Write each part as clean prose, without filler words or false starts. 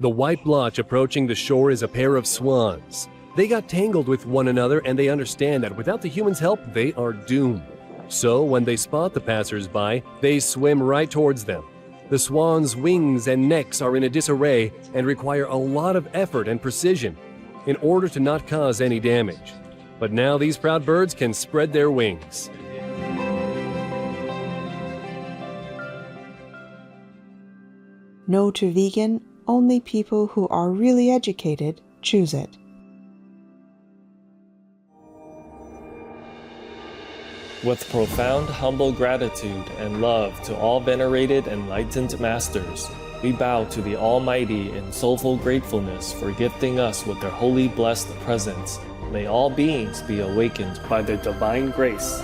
The white blotch approaching the shore is a pair of swans. They got tangled with one another and they understand that without the humans' help, they are doomed. So when they spot the passers-by, they swim right towards them. The swans' wings and necks are in a disarray and require a lot of effort and precision in order to not cause any damage. But now these proud birds can spread their wings. No to vegan, only people who are really educated choose it. With profound humble gratitude and love to all venerated enlightened masters, we bow to the Almighty in soulful gratefulness for gifting us with their holy blessed presence. May all beings be awakened by their divine grace.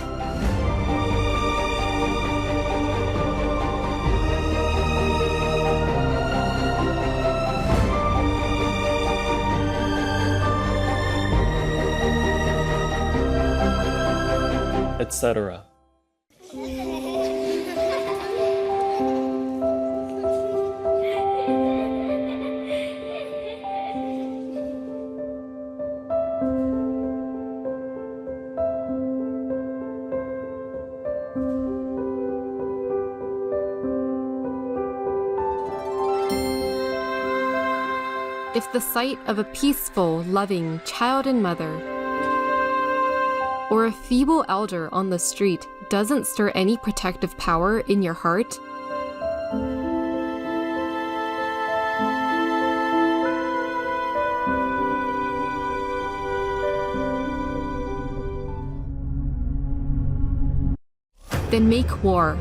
Etc. If the sight of a peaceful, loving child and mother, or a feeble elder on the street doesn't stir any protective power in your heart, then make war.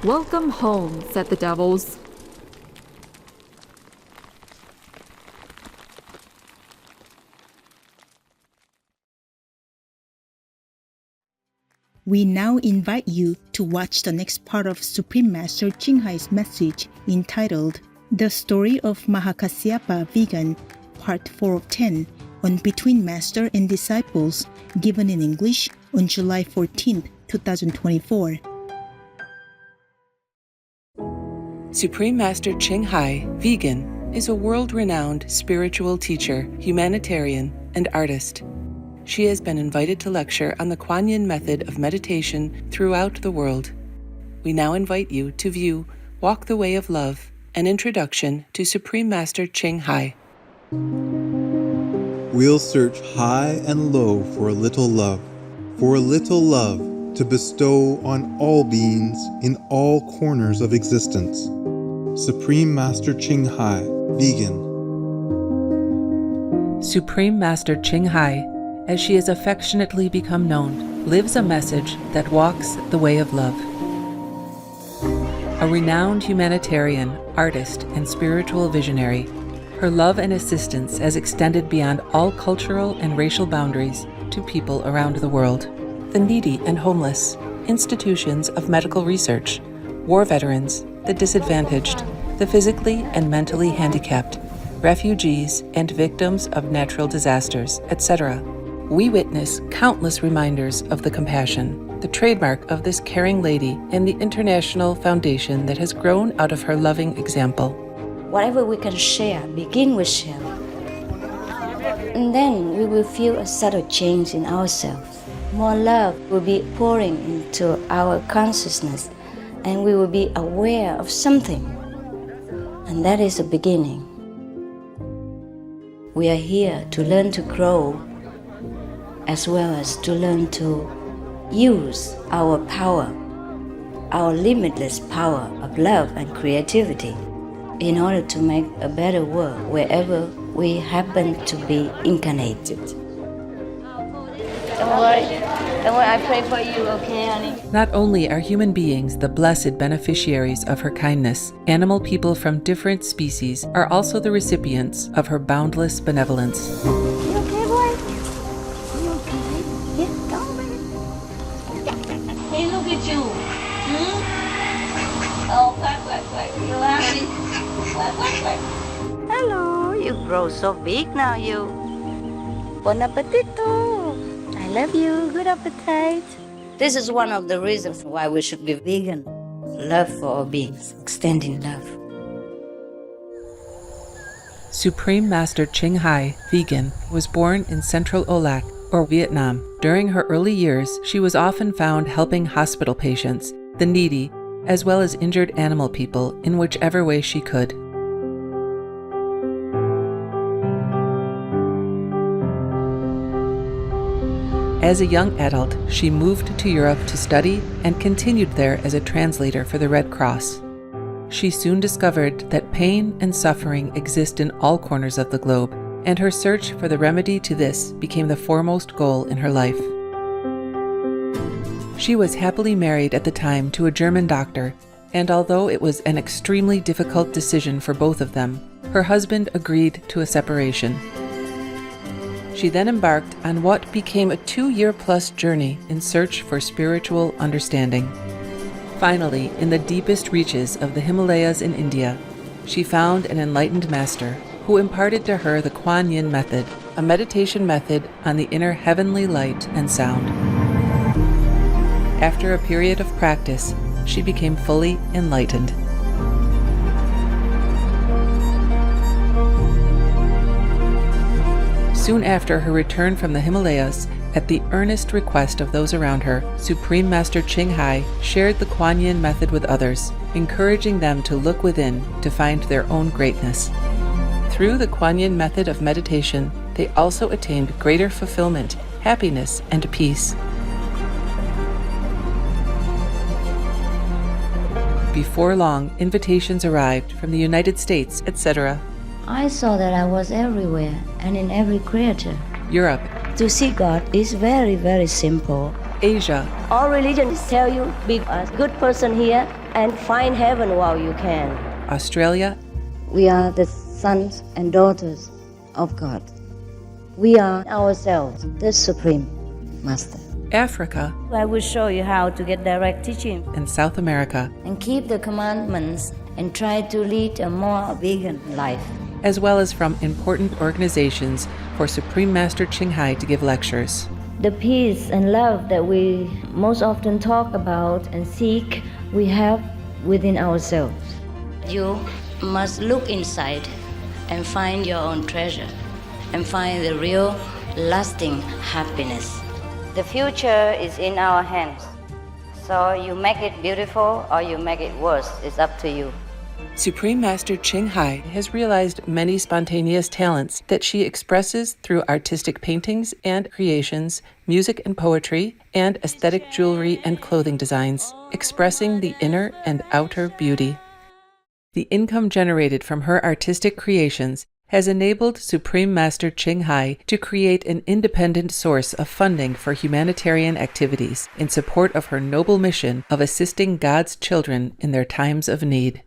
Welcome home, said the devils. We now invite you to watch the next part of Supreme Master Qinghai's message entitled The Story of Mahakasyapa Vegan, Part 4 of 10, on Between Master and Disciples, given in English on July 14, 2024. Supreme Master Qinghai, vegan, is a world-renowned spiritual teacher, humanitarian, and artist. She has been invited to lecture on the Kuan Yin method of meditation throughout the world. We now invite you to view Walk the Way of Love, an introduction to Supreme Master Qinghai. We'll search high and low for a little love to bestow on all beings in all corners of existence. Supreme Master Qinghai, vegan. Supreme Master Qinghai, as she has affectionately become known, lives a message that walks the way of love. A renowned humanitarian, artist, and spiritual visionary, her love and assistance has extended beyond all cultural and racial boundaries to people around the world. The needy and homeless, institutions of medical research, war veterans, the disadvantaged, the physically and mentally handicapped, refugees and victims of natural disasters, etc. We witness countless reminders of the compassion, the trademark of this caring lady and the international foundation that has grown out of her loving example. Whatever we can share, begin with share. And then we will feel a subtle change in ourselves. More love will be pouring into our consciousness, and we will be aware of something. And that is a beginning. We are here to learn to grow, as well as to learn to use our power, our limitless power of love and creativity, in order to make a better world wherever we happen to be incarnated. Don't worry. Don't worry, I pray for you, okay, honey? Not only are human beings the blessed beneficiaries of her kindness, animal people from different species are also the recipients of her boundless benevolence. You okay, boy? You okay? Yeah, don't worry. Hey, look at you. Oh, quack. You happy? Quack. Hello, you grow so big now, you. Bon appetito. I love you. Good appetite. This is one of the reasons why we should be vegan. Love for all beings, extending love. Supreme Master Ching Hai, vegan, was born in Central Olac, or Vietnam. During her early years, she was often found helping hospital patients, the needy, as well as injured animal people in whichever way she could. As a young adult, she moved to Europe to study and continued there as a translator for the Red Cross. She soon discovered that pain and suffering exist in all corners of the globe, and her search for the remedy to this became the foremost goal in her life. She was happily married at the time to a German doctor, and although it was an extremely difficult decision for both of them, her husband agreed to a separation. She then embarked on what became a 2-year-plus journey in search for spiritual understanding. Finally, in the deepest reaches of the Himalayas in India, she found an enlightened master who imparted to her the Kuan Yin method, a meditation method on the inner heavenly light and sound. After a period of practice, she became fully enlightened. Soon after her return from the Himalayas, at the earnest request of those around her, Supreme Master Ching Hai shared the Kuan Yin method with others, encouraging them to look within to find their own greatness. Through the Kuan Yin method of meditation, they also attained greater fulfillment, happiness, and peace. Before long, invitations arrived from the United States, etc., I saw that I was everywhere and in every creature. Europe, To see God is very, very simple. Asia, All religions tell you be a good person here and find heaven while you can. Australia, We are the sons and daughters of God. We are ourselves, the Supreme Master. Africa, I will show you how to get direct teaching and South America, and keep the commandments and try to lead a more vegan life. as well as from important organizations for Supreme Master Ching Hai to give lectures. The peace and love that we most often talk about and seek, we have within ourselves. You must look inside and find your own treasure and find the real lasting happiness. The future is in our hands. So you make it beautiful or you make it worse. It's up to you. Supreme Master Ching Hai has realized many spontaneous talents that she expresses through artistic paintings and creations, music and poetry, and aesthetic jewelry and clothing designs, expressing the inner and outer beauty. The income generated from her artistic creations has enabled Supreme Master Ching Hai to create an independent source of funding for humanitarian activities in support of her noble mission of assisting God's children in their times of need.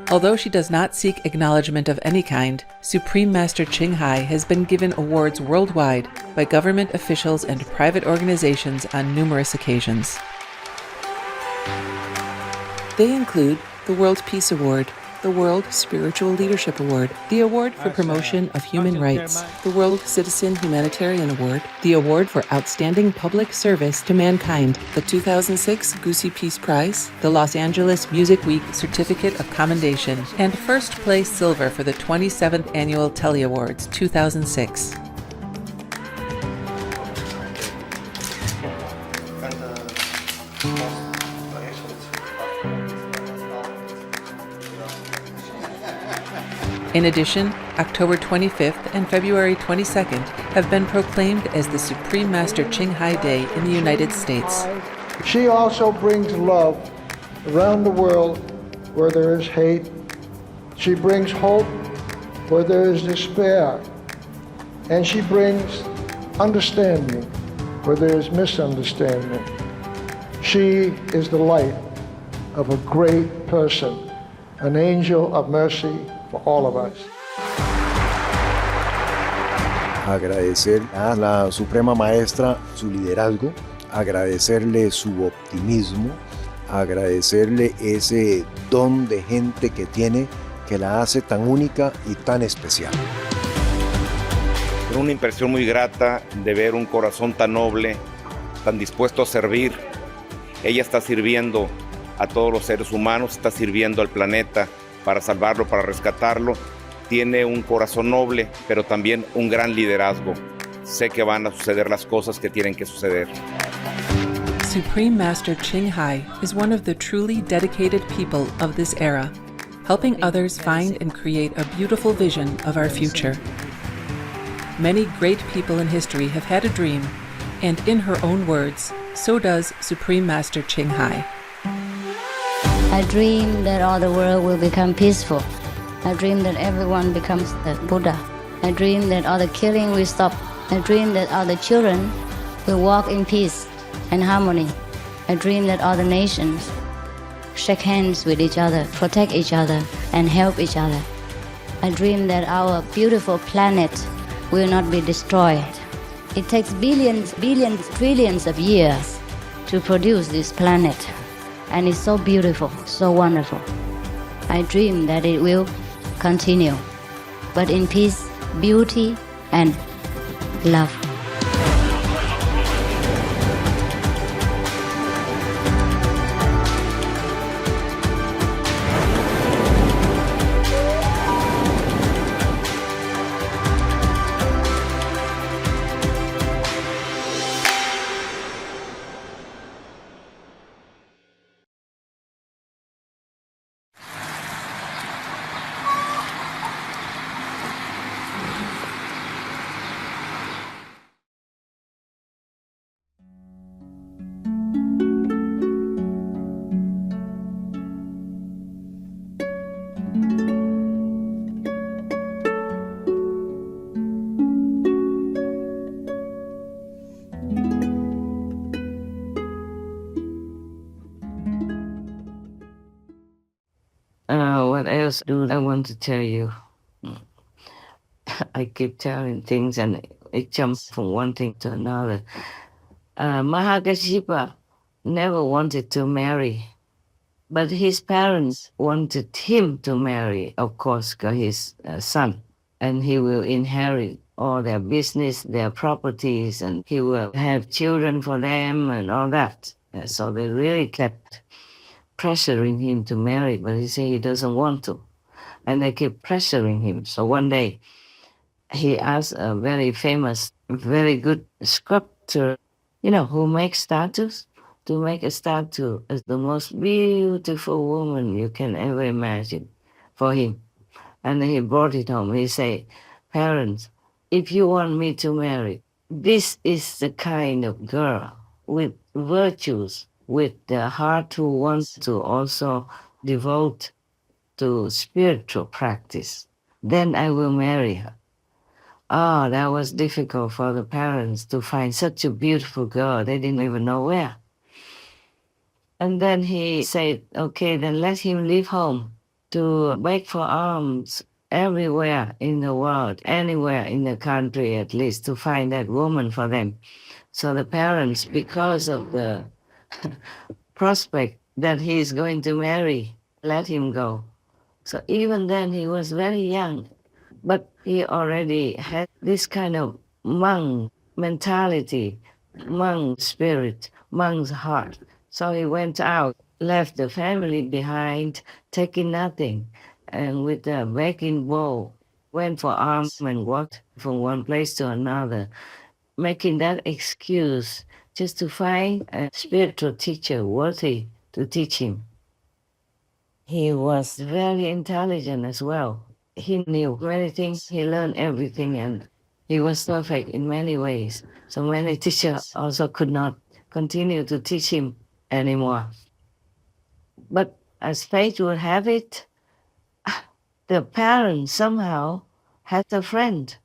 Although she does not seek acknowledgement of any kind, Supreme Master Ching Hai has been given awards worldwide by government officials and private organizations on numerous occasions. They include the World Peace Award, the World Spiritual Leadership Award, the Award for Promotion of Human Rights, the World Citizen Humanitarian Award, the Award for Outstanding Public Service to Mankind, the 2006 Gucci Peace Prize, the Los Angeles Music Week Certificate of Commendation, and first place silver for the 27th Annual Telly Awards 2006. In addition, October 25th and February 22nd have been proclaimed as the Supreme Master Ching Hai Day in the United States. She also brings love around the world where there is hate. She brings hope where there is despair. And she brings understanding where there is misunderstanding. She is the light of a great person, an angel of mercy for all of us. Agradecer a la Suprema Maestra su liderazgo, agradecerle su optimismo, agradecerle ese don de gente que tiene que la hace tan única y tan especial. Una impresión muy grata de ver un corazón tan noble, tan dispuesto a servir. Ella está sirviendo a todos los seres humanos, está sirviendo al planeta para salvarlo, para rescatarlo. Tiene un corazón noble, pero también un gran liderazgo. Sé que van a suceder las cosas que tienen que suceder. Supreme Master Ching Hai is one of the truly dedicated people of this era, helping others find and create a beautiful vision of our future. Many great people in history have had a dream, and in her own words, so does Supreme Master Ching Hai. I dream that all the world will become peaceful. I dream that everyone becomes the Buddha. I dream that all the killing will stop. I dream that all the children will walk in peace and harmony. I dream that all the nations shake hands with each other, protect each other, and help each other. I dream that our beautiful planet will not be destroyed. It takes billions, trillions of years to produce this planet, and it's so beautiful, so wonderful. I dream that it will continue, but in peace, beauty, and love. What else do I want to tell you? I keep telling things and it jumps from one thing to another. Mahakasyapa never wanted to marry, but his parents wanted him to marry, of course, because his son, and he will inherit all their business, their properties, and he will have children for them and all that. So they really kept pressuring him to marry, but he said he doesn't want to. And they keep pressuring him. So one day, he asked a very famous, very good sculptor, who makes statues, to make a statue as the most beautiful woman you can ever imagine for him. And he brought it home. He said, parents, if you want me to marry, this is the kind of girl with virtues, with the heart who wants to also devote to spiritual practice. Then I will marry her. That was difficult for the parents to find such a beautiful girl. They didn't even know where. And then he said, okay, then let him leave home to beg for alms everywhere in the world, anywhere in the country at least, to find that woman for them. So the parents, because of the prospect that he is going to marry, let him go. So even then he was very young, but he already had this kind of monk mentality, monk spirit, monk's heart. So he went out, left the family behind, taking nothing, and with a begging bowl, went for alms and walked from one place to another, making that excuse just to find a spiritual teacher worthy to teach him. He was very intelligent as well. He knew many things, he learned everything, and he was perfect in many ways. So many teachers also could not continue to teach him anymore. But as fate would have it, the parents somehow had a friend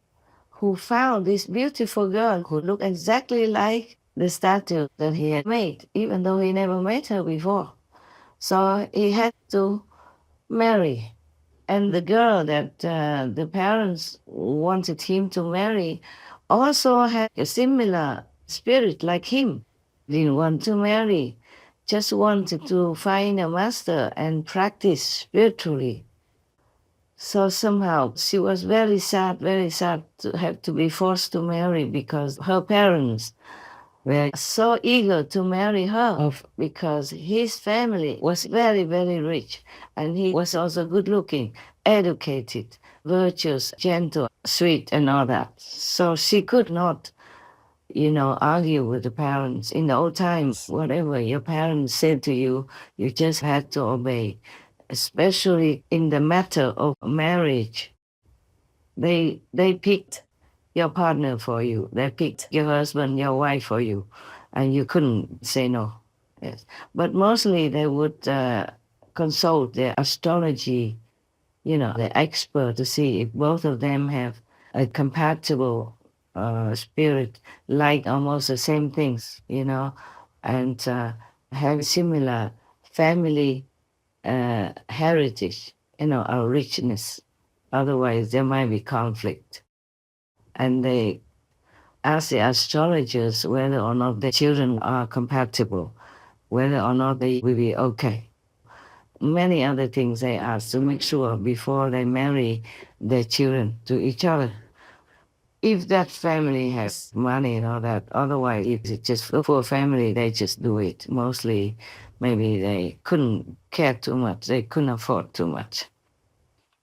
who found this beautiful girl who looked exactly like the statue that he had made, even though he never met her before. So he had to marry. And the girl that the parents wanted him to marry also had a similar spirit like him. Didn't want to marry, just wanted to find a master and practice spiritually. So somehow she was very sad to have to be forced to marry because her parents were so eager to marry her because his family was very, very rich and he was also good looking, educated, virtuous, gentle, sweet, and all that. So she could not, argue with the parents. In the old times, whatever your parents said to you, you just had to obey, especially in the matter of marriage. They picked your partner for you. They picked your husband, your wife for you, and you couldn't say no. Yes, but mostly they would consult the astrology, the expert to see if both of them have a compatible spirit, like almost the same things, and have similar family heritage, or richness. Otherwise, there might be conflict. And they ask the astrologers whether or not the children are compatible, whether or not they will be okay. Many other things they ask to make sure before they marry their children to each other. If that family has money and all that, otherwise, if it's just a poor family, they just do it. Mostly, maybe they couldn't care too much, they couldn't afford too much.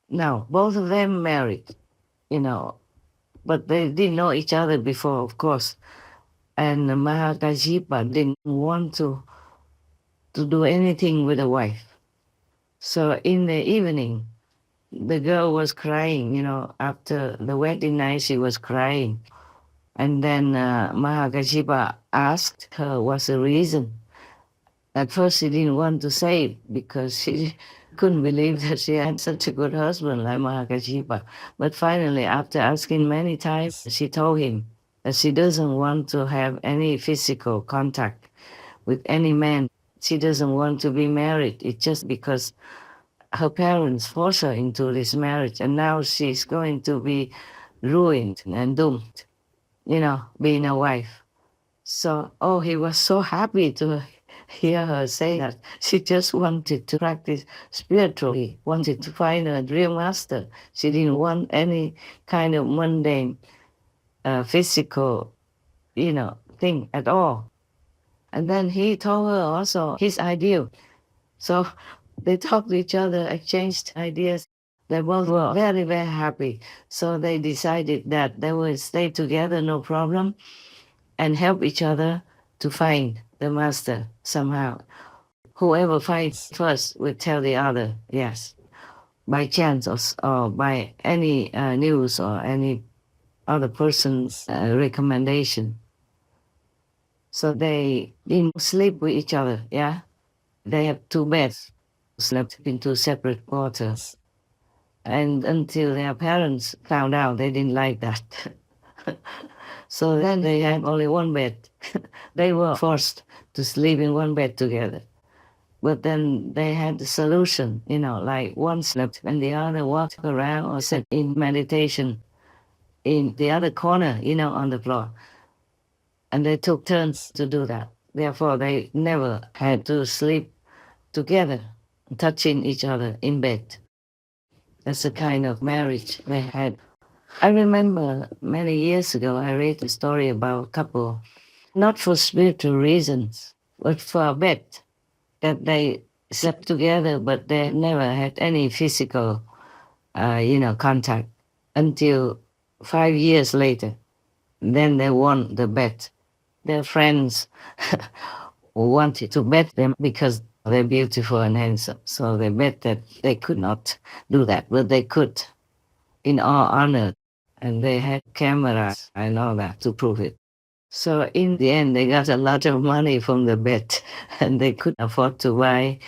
Now, both of them married, but they didn't know each other before, of course. And Mahakasyapa didn't want to do anything with the wife. So in the evening, the girl was crying, after the wedding night, she was crying. And then Mahakasyapa asked her what's the reason. At first, she didn't want to say because she couldn't believe that she had such a good husband like Mahakasyapa. But finally, after asking many times, she told him that she doesn't want to have any physical contact with any man. She doesn't want to be married. It's just because her parents forced her into this marriage, and now she's going to be ruined and doomed, being a wife. So, he was so happy to hear her say that. She just wanted to practice spiritually, wanted to find a real master. She didn't want any kind of mundane, physical, thing at all. And then he told her also his ideal. So they talked to each other, exchanged ideas. They both were very, very happy. So they decided that they would stay together, no problem, and help each other to find the master somehow. Whoever finds first will tell the other, yes, by chance or by any news or any other person's recommendation. So they didn't sleep with each other, yeah? They have two beds, slept in two separate quarters. And until their parents found out, they didn't like that. So then they had only one bed. They were forced to sleep in one bed together. But then they had the solution, like one slept and the other walked around or sat in meditation in the other corner, on the floor. And they took turns to do that. Therefore, they never had to sleep together, touching each other in bed. That's the kind of marriage they had. I remember many years ago, I read a story about a couple, not for spiritual reasons, but for a bet, that they slept together, but they never had any physical, contact until 5 years later. Then they won the bet. Their friends wanted to bet them because they're beautiful and handsome. So they bet that they could not do that, but they could in all honor. And they had cameras and all that to prove it. So in the end, they got a lot of money from the bet and they could afford to buy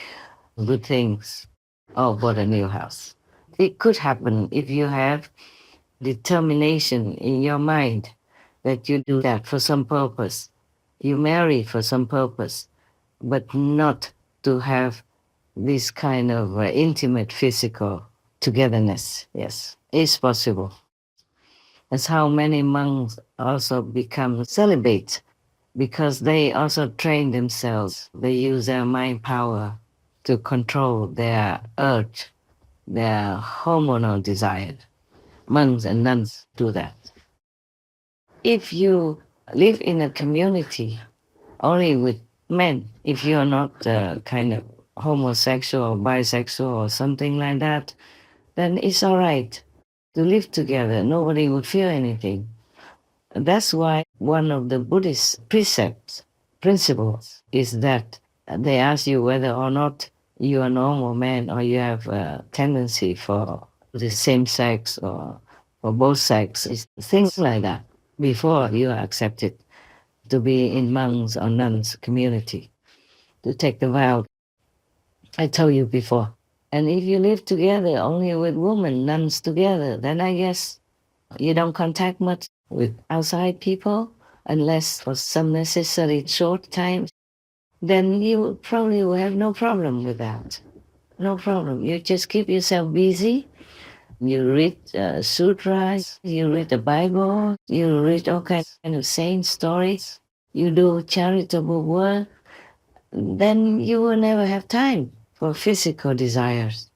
good things or bought a new house. It could happen if you have determination in your mind that you do that for some purpose. You marry for some purpose, but not to have this kind of intimate physical togetherness. Yes, it's possible. That's how many monks also become celibate, because they also train themselves. They use their mind power to control their urge, their hormonal desire. Monks and nuns do that. If you live in a community only with men, if you're not kind of homosexual or bisexual or something like that, then it's all right to live together. Nobody would feel anything. That's why one of the Buddhist precepts, principles, is that they ask you whether or not you are a normal man or you have a tendency for the same sex or for both sexes, things like that, before you are accepted to be in monks or nuns community, to take the vow. I told you before. And if you live together only with women, nuns together, then I guess you don't contact much with outside people unless for some necessary short time. Then you probably will have no problem with that. No problem. You just keep yourself busy. You read sutras, you read the Bible, you read all kinds of saint stories, you do charitable work. Then you will never have time for physical desires.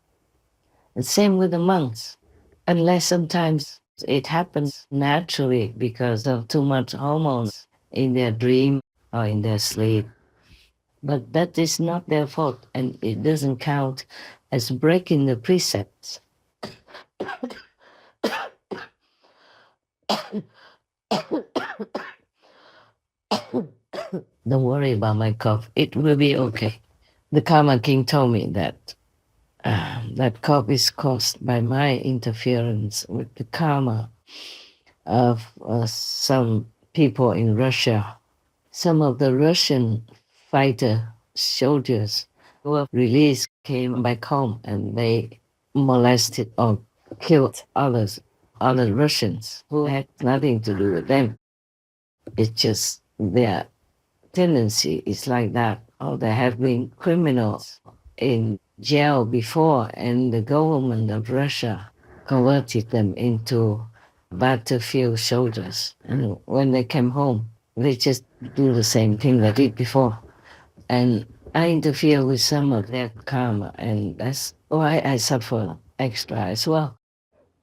The same with the monks, unless sometimes it happens naturally because of too much hormones in their dream or in their sleep. But that is not their fault, and it doesn't count as breaking the precepts. Don't worry about my cough. It will be okay. The Karma King told me that that cough is caused by my interference with the karma of some people in Russia. Some of the Russian fighter soldiers who were released came back home and they molested or killed other Russians who had nothing to do with them. It's just their tendency is like that. Or there have been criminals in jail before, and the government of Russia converted them into battlefield soldiers. And when they came home, they just do the same thing they did before. And I interfere with some of their karma, and that's why I suffer extra as well.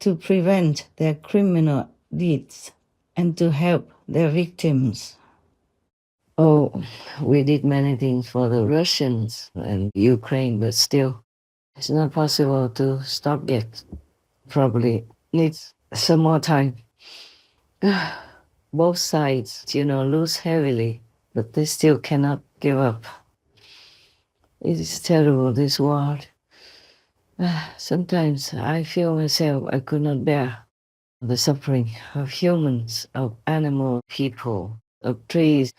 To prevent their criminal deeds and to help their victims. Oh, we did many things for the Russians and Ukraine, but still, it's not possible to stop yet. Probably needs some more time. Both sides, lose heavily, but they still cannot give up. It is terrible, this war. Sometimes I feel myself I could not bear the suffering of humans, of animal people, of trees,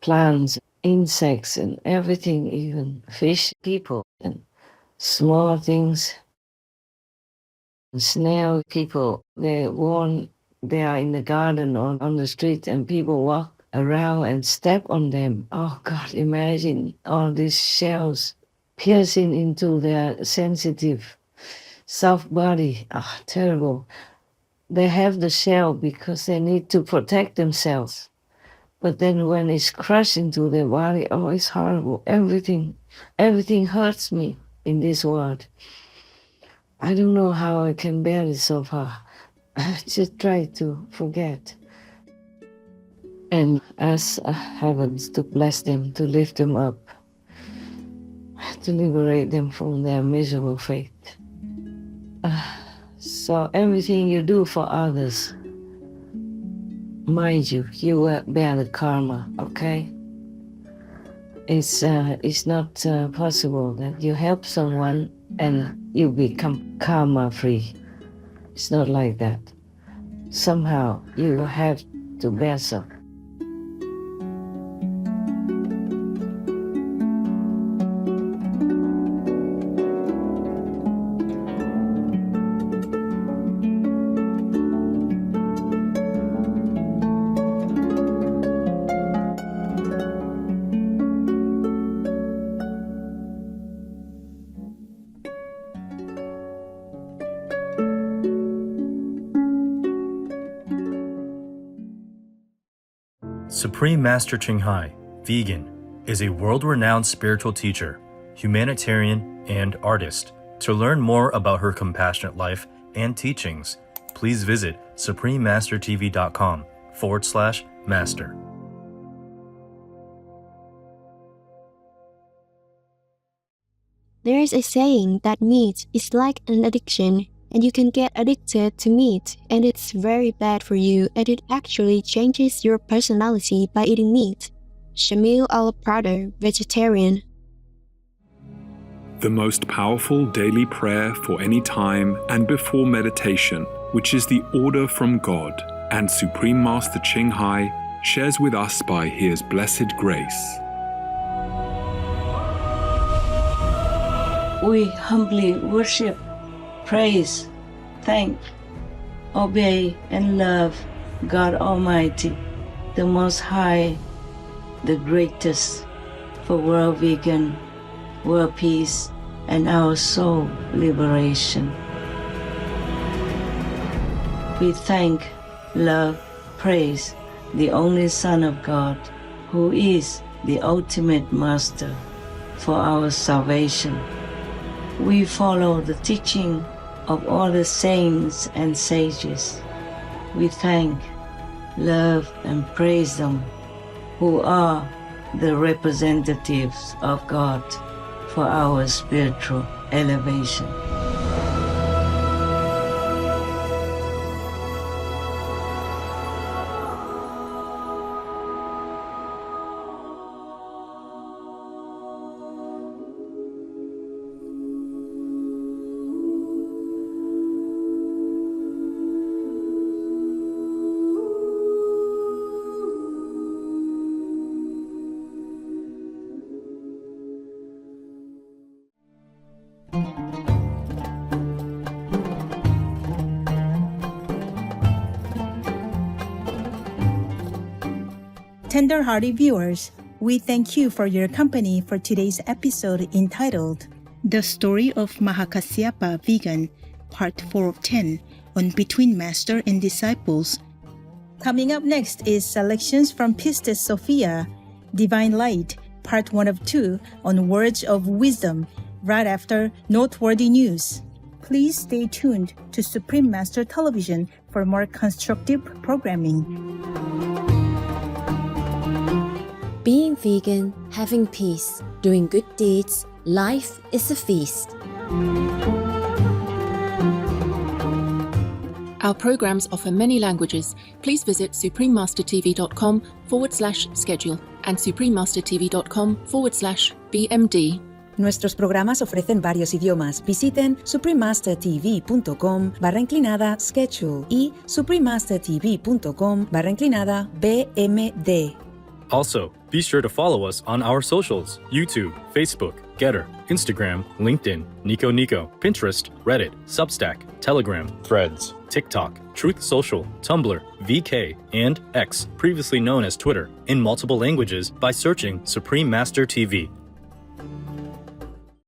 plants, insects, and everything, even fish, people, and small things. Snail people, they are in the garden or on the street, and people walk around and step on them. Oh God, imagine all these shells piercing into their sensitive, soft body. Oh, terrible. They have the shell because they need to protect themselves. But then when it's crushed into their body, oh, it's horrible. Everything hurts me in this world. I don't know how I can bear it so far. I just try to forget. And ask heavens to bless them, to lift them up, to liberate them from their miserable fate. So everything you do for others, mind you, you will bear the karma, okay? It's not possible that you help someone and you become karma free. It's not like that. Somehow you have to bear some. Supreme Master Ching Hai, vegan, is a world-renowned spiritual teacher, humanitarian, and artist. To learn more about her compassionate life and teachings, please visit suprememastertv.com/master. There is a saying that meat is like an addiction, and you can get addicted to meat, and it's very bad for you, and it actually changes your personality by eating meat. Shamil Al-Prader, vegetarian. The most powerful daily prayer for any time and before meditation, which is the order from God, and Supreme Master Ching Hai shares with us by His blessed grace. We humbly worship, praise, thank, obey, and love God Almighty, the Most High, the greatest, for world vegan, world peace, and our soul liberation. We thank, love, praise the only Son of God, who is the ultimate Master for our salvation. We follow the teaching of all the saints and sages. We thank, love, and praise them, who are the representatives of God for our spiritual elevation. Tender-hearted viewers, we thank you for your company for today's episode entitled The Story of Mahakasyapa Vegan, Part 4 of 10, on Between Master and Disciples. Coming up next is selections from Pistis Sophia, Divine Light, Part 1 of 2, on Words of Wisdom, right after Noteworthy News. Please stay tuned to Supreme Master Television for more constructive programming. Being vegan, having peace, doing good deeds, life is a feast. Our programs offer many languages. Please visit suprememastertv.com/schedule and suprememastertv.com/BMD. Nuestros programas ofrecen varios idiomas. Visiten suprememastertv.com/schedule y suprememastertv.com/BMD. Also, be sure to follow us on our socials: YouTube, Facebook, Getter, Instagram, LinkedIn, Nico, Pinterest, Reddit, Substack, Telegram, Threads, TikTok, Truth Social, Tumblr, VK, and X, previously known as Twitter, in multiple languages by searching Supreme Master TV.